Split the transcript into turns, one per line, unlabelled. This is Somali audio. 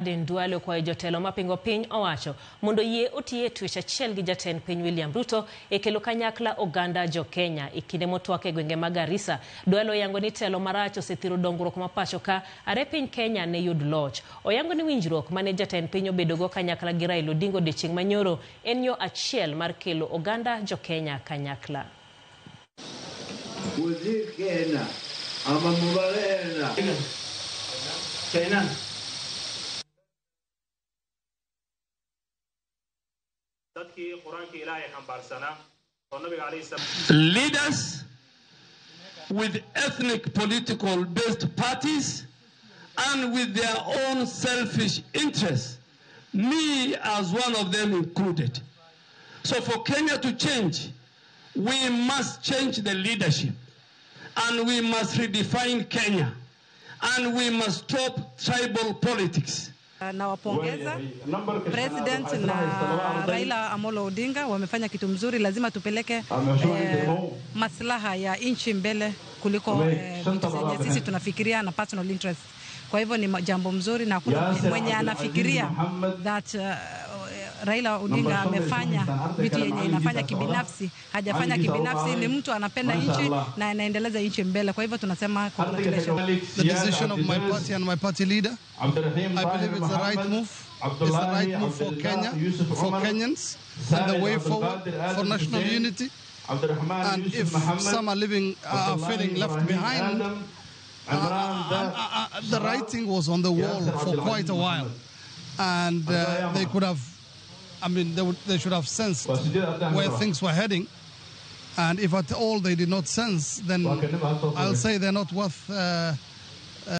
Bernardine Duale kwa jotelo mapingo piny owacho mondo yie otie twech achiel gi jatend piny William Ruto e kelo kanyakla oganda jo Kenya ikinde motwake gwenge mag Garissa. Duale oyango ni telo marach osethiro dongruok ma pacho ka are piny Kenya ne yud loch. Oyango ni winjruok mane jatend piny obedogo kanyakla gi Raila Odinga odiochieng' manyoro en yo achiel mar kelo oganda jo Kenya kanyakla.
Leaders with ethnic political based parties and with their own selfish interests, me as one of them included. So for Kenya to change, we must change the leadership and we must redefine Kenya and we must stop tribal politics.
Nawapongeza President na Raila Amolo Odinga, wamefanya kitu mzuri. Lazima tupeleke maslaha ya nchi mbele kuliko vitu zenye sisi tunafikiria na personal interest. Kwa hivyo ni jambo mzuri, na kuna mwenye anafikiria that Raila Odinga amefanya vitu yenye inafanya kibinafsi, hajafanya kibinafsi, ni mtu anapenda nchi na anaendeleza nchi mbele. Kwa hivyo tunasema congratulations.
The decision of my party and my party leader, I believe it's the right move. It's the right move for Kenya, for Kenyans, and the way forward for national unity. And if some are feeling left behind, the writing was on the wall for quite a while, and they could have, they should have sensed where things were heading. And if at all they did not sense, then I'll say they're not worth